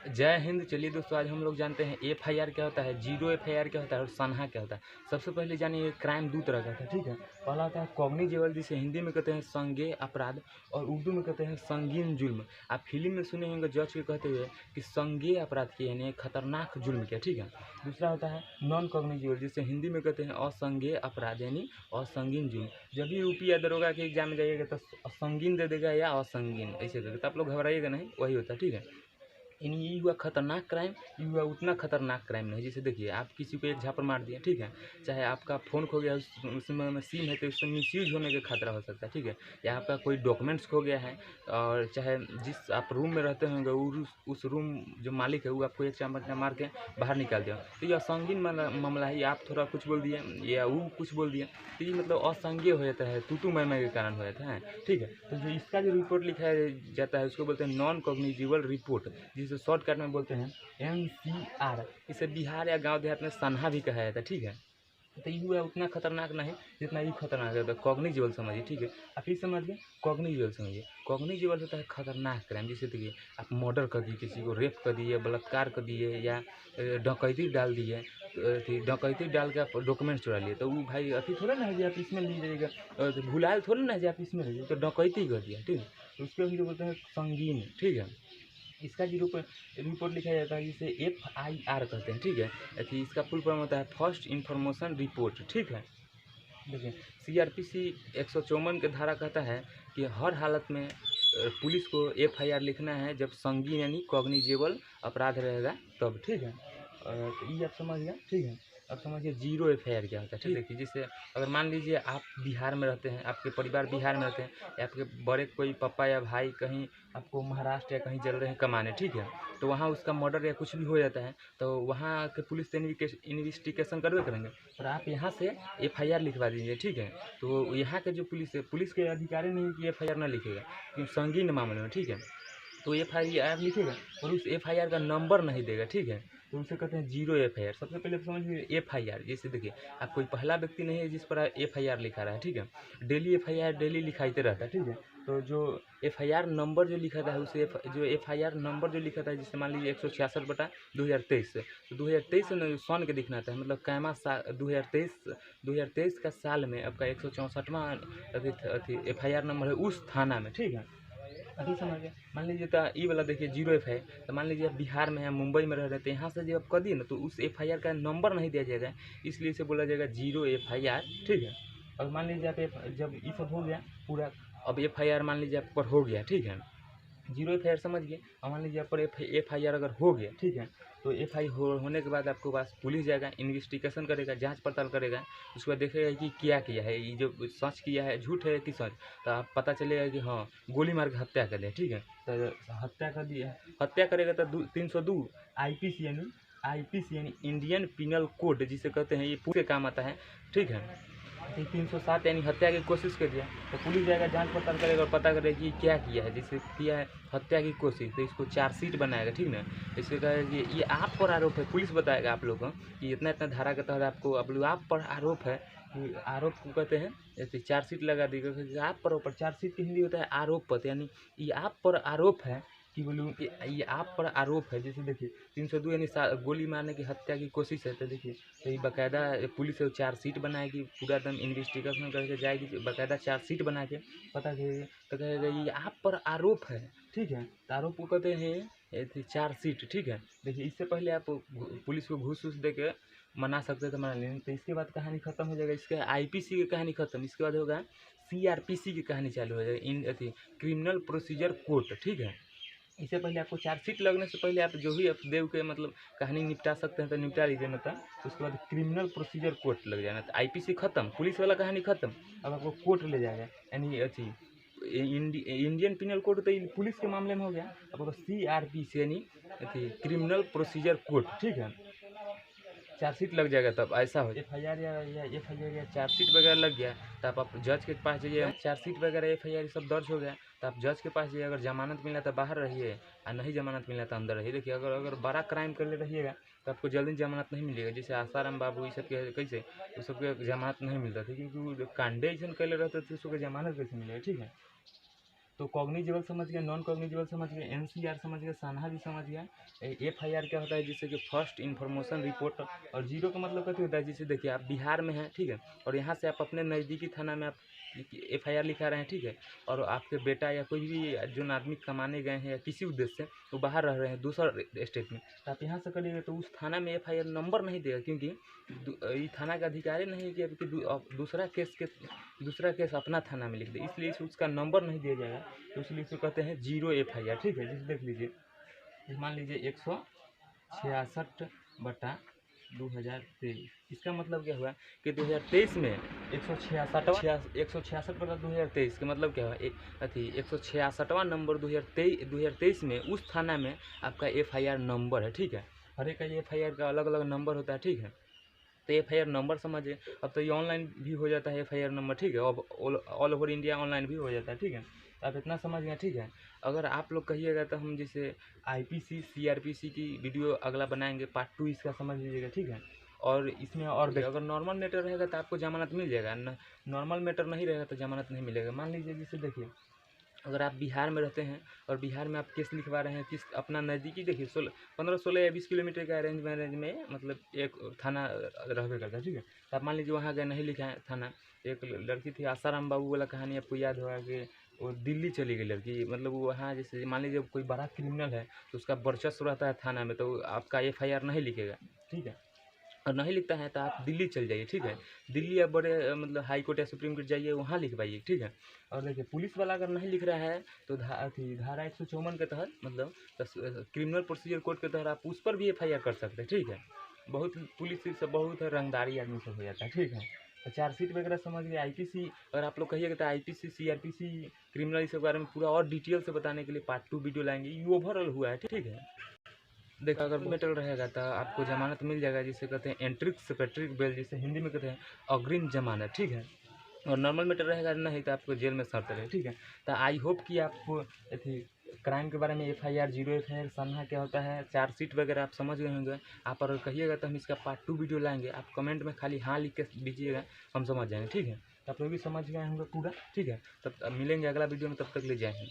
जय हिंद। चलिए दोस्तों, आज हम लोग जानते हैं एफआईआर क्या होता है, जीरो एफआईआर क्या होता है और सनहा क्या होता है। सबसे पहले जानिए, क्राइम दो तरह का होता है, ठीक है। पहला होता है कॉग्निजेबल, जिसे हिंदी में कहते हैं संज्ञेय अपराध और उर्दू में कहते हैं संगीन जुल्म। आप फिल्म में सुने होंगे जज के कहते हुए कि संज्ञेय अपराध किया यानी खतरनाक जुल्म किया, ठीक है। दूसरा होता है नॉन कॉग्निजेबल, जिसे हिंदी में कहते हैं असंज्ञेय अपराध यानी असंगीन जुल्म। जब भी यूपी या दरोगा के एग्जाम में जाइएगा तो संगीन दे देगा या असंगीन ऐसे देगा, तो आप लोग घबराइएगा नहीं, वही होता है, ठीक है। यानी ये हुआ खतरनाक क्राइम, ये हुआ उतना खतरनाक क्राइम नहीं। जैसे देखिए, आप किसी को एक झापड़ मार दिया, ठीक है, चाहे आपका फ़ोन खो गया, उसमें सिम है तो उससे मिसयूज होने का खतरा हो सकता है, ठीक है। या आपका कोई डॉक्यूमेंट्स खो गया है और चाहे जिस आप रूम में रहते होंगे उस रूम जो मालिक है वो आपको एक चाबुक मार के बाहर निकाल दिया, तो यह संगीन मामला है। आप थोड़ा कुछ बोल दिए या वो कुछ बोल दिया, तो ये मतलब असंज्ञेय हो जाता है, तू मैं के कारण हो जाता है, ठीक है। तो जो इसका जो रिपोर्ट लिखा जाता है उसको बोलते हैं नॉन कॉग्निजेबल रिपोर्ट, जिसे शॉर्टकट में बोलते हैं NCR। इसे बिहार या गांव देहात में सनहा भी कहा जाता है, ठीक है। तो ये हुआ उतना खतरनाक नहीं जितना ये खतरनाक होता है। कॉग्निजेबल समझिए, ठीक है। आप ये समझिए, कॉग्निजेबल समझिए। कॉग्निजेबल होता है खतरनाक क्राइम, जैसे देखिए आप मर्डर कर दिए, किसी को रेप कर दिए, बलात्कार कर दिए या डकैती डाल दिए, डकैती डाल के आप डॉक्यूमेंट चुरा लिए, तो वो भाई अभी थोड़ा ना है जी आप इसमें ले जाइएगा, भुलायल थोड़ा ना है जी आप इसमें ले जाइए, तो डकैती कर दिया, ठीक है। तो उसके भी बोलते हैं संगीन, ठीक है। इसका जो रिपोर्ट लिखा जाता है जिसे FIR कहते हैं, ठीक है। अथी इसका फुल फॉर्म होता है फर्स्ट इन्फॉर्मेशन रिपोर्ट, ठीक है। देखिए, CRPC 154 के धारा कहता है कि हर हालत में पुलिस को FIR लिखना है जब संगीन यानी कॉग्निजेबल अपराध रहेगा तब, ठीक है। तो ये आप समझ गया, ठीक है। अब समझिए जीरो FIR क्या होता है, ठीक है। देखिए, जैसे अगर मान लीजिए आप बिहार में रहते हैं, आपके परिवार बिहार में रहते हैं, या आपके बड़े कोई पापा या भाई कहीं आपको महाराष्ट्र या कहीं चल रहे हैं कमाने, ठीक है। तो वहाँ उसका मर्डर या कुछ भी हो जाता है, तो वहाँ के पुलिस से इन्वेस्टिगेशन करवे करेंगे और आप यहाँ से FIR लिखवा दीजिए, ठीक है। तो यहाँ के जो पुलिस के अधिकारी नहीं कि FIR ना लिखेगा, क्योंकि संगीन मामले में, ठीक है। तो FIR लिखेगा और उस FIR का नंबर नहीं देगा, ठीक है। तो उसे कहते हैं जीरो FIR। सबसे पहले समझिए FIR, जैसे देखिए आप कोई पहला व्यक्ति नहीं है जिस पर FIR लिखा रहा है, ठीक है। डेली FIR डेली लिखाते रहता है, ठीक है। तो जो FIR नंबर जो लिखा था है उसे जो FIR नंबर जो लिखा था है, जैसे मान लीजिए 166/2023 से, तो 2023 से सन के दिखना था, मतलब कैमा साल 2023 का साल में आपका 164वां FIR नंबर है उस थाना में, ठीक है। अभी समझ गए। मान लीजिए तो ई वाला देखिए जीरो FIR, तो मान लीजिए आप बिहार में हैं, मुंबई में रह रहे थे, यहाँ से जब आप कर दिए ना तो उस FIR का नंबर नहीं दिया जाएगा, इसलिए इसे बोला जाएगा जीरो FIR, ठीक है। और मान लीजिए आप जब ये सब हो गया पूरा, अब FIR मान लीजिए आप पर हो गया, ठीक है। जीरो FIR समझ गए। और मान लीजिए आप पर FIR अगर हो गया, ठीक है, तो FIR होने के बाद आपके पास पुलिस जाएगा, इन्वेस्टिगेशन करेगा, जांच पड़ताल करेगा, उसके बाद देखेगा कि क्या किया है, ये जो सच किया है झूठ है कि सच। तो आप पता चलेगा कि हाँ गोली मार के हत्या कर दिया, ठीक है। तो हत्या कर दिया, हत्या करेगा तो 302 IPC यानी इंडियन पिनल कोड जिसे कहते हैं, ये पूरे काम आता है, ठीक है। 307 यानी हत्या की कोशिश कर दिया, तो पुलिस जाएगा, जांच पड़ताल करेगा और पता करेगा कि क्या किया है, जैसे किया है हत्या की कोशिश, तो इसको चार्जशीट बनाएगा, ठीक ना। इसके कहेगा कि ये आप पर आरोप है, पुलिस बताएगा आप लोगों को कि इतना इतना धारा के तहत आपको आप पर आरोप है, कि आरोप को कहते हैं, जैसे चार्जशीट लगा देगा आप पर ऊपर। चार्जशीट की हिंदी होता है आरोप पत्र, यानी ये आप पर आरोप है कि बोलूँ ये आप पर आरोप है। जैसे देखिए 302 यानी गोली मारने की हत्या की कोशिश है, तो देखिए तो ये बाकायदा पुलिस चार्जशीट बनाएगी, पूरा एकदम इन्वेस्टिगेशन करके जाएगी, बाकायदा चार्जशीट बना के पता करेगी, तो कहेगा ये आप पर आरोप है, ठीक है। तो आरोप को कहते हैं चार्जशीट, ठीक है। देखिए इससे पहले आप पुलिस को घूस दे के मना सकते थे, मना लेंगे, तो इसके बाद कहानी खत्म हो जाएगा, इसके IPC की कहानी खत्म। इसके बाद होगा CRPC की कहानी चालू हो जाएगी, इन क्रिमिनल प्रोसीजर कोर्ट, ठीक है। इससे पहले आपको चार्जशीट लगने से पहले आप जो भी आप देव के मतलब कहानी निपटा सकते हैं तो निपटा लीजिए, मतलब उसके बाद क्रिमिनल प्रोसीजर कोर्ट लग जाना, तो IPC खत्म, पुलिस वाला कहानी खत्म, अब आपको कोर्ट ले जाएगा, यानी अथी इंडियन पिनल कोड तो पुलिस के मामले में हो गया, अब CRPC यानी अथी क्रिमिनल प्रोसीजर कोर्ट, ठीक है। चार्जशीट लग जाएगा तब ऐसा हो FIR या FIR या चार्जशीट वगैरह लग गया, तो आप जज के पास जाइए, चार्जशीट वगैरह FIR सब दर्ज हो गया, तो आप जज के पास जाइए, अगर जमानत मिला तो बाहर रहिए और नहीं जमानत मिला तो अंदर रहिए। देखिए अगर बड़ा क्राइम कर ले रहिएगा तो आपको जल्दी जमानत नहीं मिलेगा, जैसे आसाराम बाबू ये सब के कैसे वो सबके जमानत नहीं मिलता था, क्योंकि कांडे ऐसा कर ले रहते थे, उसको जमानत कैसे मिलेगा, ठीक है। तो कॉग्निजेबल समझ गया, नॉन कॉग्निजेबल समझ गया, एनसीआर समझ गया, सान्हा भी समझ गया। एफआईआर क्या होता है, जिससे कि फर्स्ट इन्फॉर्मेशन रिपोर्ट। और जीरो का मतलब क्या होता है, जैसे देखिए आप बिहार में हैं, ठीक है, और यहाँ से आप अपने नज़दीकी थाना में आप एफआईआर लिखा रहे हैं, ठीक है, और आपके बेटा या कोई भी जो आदमी कमाने गए हैं या किसी उद्देश्य से वो बाहर रह रहे हैं दूसरा स्टेट में, तो आप यहाँ से करिएगा तो उस थाना में एफआईआर नंबर नहीं देगा, क्योंकि ये थाना का अधिकारी नहीं है कि आपकी दूसरा केस अपना थाना में लिख दे, इसलिए उसका नंबर नहीं दिया जाएगा, तो इसलिए इसको कहते हैं जीरो एफआईआर। ठीक है, जैसे देख लीजिए, मान लीजिए 166/2023, इसका मतलब क्या हुआ कि 2023 में 166/2023 का मतलब क्या हुआ, 166वां नंबर 2023 में उस थाना में आपका एफआईआर नंबर है। ठीक है, हर एक का एफआईआर का अलग अलग नंबर होता है। ठीक है, तो एफआईआर नंबर समझिए। अब तो ये ऑनलाइन भी हो जाता है एफआईआर नंबर, ठीक है, अब ऑल ओवर इंडिया ऑनलाइन भी हो जाता है। ठीक है, आप इतना समझ गए। ठीक है, अगर आप लोग कहिएगा तो हम जैसे आईपीसी सीआरपीसी की वीडियो अगला बनाएंगे, पार्ट 2 इसका समझ लीजिएगा। ठीक है, और इसमें और देखिए, अगर नॉर्मल मैटर रहेगा तो आपको जमानत मिल जाएगा, नॉर्मल मैटर नहीं रहेगा तो जमानत नहीं मिलेगा। मान लीजिए जैसे देखिए, अगर आप बिहार में रहते हैं और बिहार में आप केस लिखवा रहे हैं, किस अपना नज़दीकी देखिए 15-16 या 20 किलोमीटर का रेंज में मतलब एक थाना रहबे करता है। ठीक है, तो आप मान लीजिए वहाँ गए, नहीं लिखा है थाना। एक लड़की थी आसाराम बाबू वाला कहानी आपको याद होगा कि वो दिल्ली चली गई लड़की, मतलब वो वहाँ जैसे मान लीजिए कोई बड़ा क्रिमिनल है तो उसका वर्चस्व रहता है थाना में, तो आपका एफआईआर नहीं लिखेगा। ठीक है, और नहीं लिखता है तो आप दिल्ली चल जाइए। ठीक है, दिल्ली या बड़े मतलब हाई कोर्ट या सुप्रीम कोर्ट जाइए, वहाँ लिखवाइए। ठीक है, और देखिए पुलिस वाला अगर नहीं लिख रहा है तो धारा 154 के तहत मतलब क्रिमिनल प्रोसीजर कोड के तहत आप उस पर भी एफआईआर कर सकते हैं। ठीक है, बहुत पुलिस से बहुत रंगदारी आदमी से हो जाता है। ठीक है, तो चार्जशीट वगैरह समझ गए। आईपीसी अगर आप लोग कहिएगा तो आईपीसी सीआरपीसी क्रिमिनल इसके बारे में पूरा और डिटेल से बताने के लिए पार्ट 2 वीडियो लाएंगे। ये ओवरऑल हुआ है। ठीक है, देखो अगर मेटल रहेगा तो आपको जमानत मिल जाएगा, जिसे कहते हैं एंट्रिक सेपेट्रिक बेल, जिसे हिंदी में कहते हैं अग्रिम जमानत। ठीक है, और नॉर्मल मेटर रहेगा नहीं तो आपको जेल में सर्त रहे। ठीक है, तो आई होप कि आपको अथी क्राइम के बारे में एफआईआर, जीरो एफआईआर, सन्हा क्या होता है, चार्जशीट वगैरह आप समझ गए होंगे। आप अगर कहिएगा तो हम इसका पार्ट 2 वीडियो लाएंगे, आप कमेंट में खाली हाँ लिख के दीजिएगा, हम समझ जाएंगे। ठीक है, तो आप लोग भी समझ गए होंगे पूरा। ठीक है, तब मिलेंगे अगला वीडियो में, तब तक ले जाएंगे।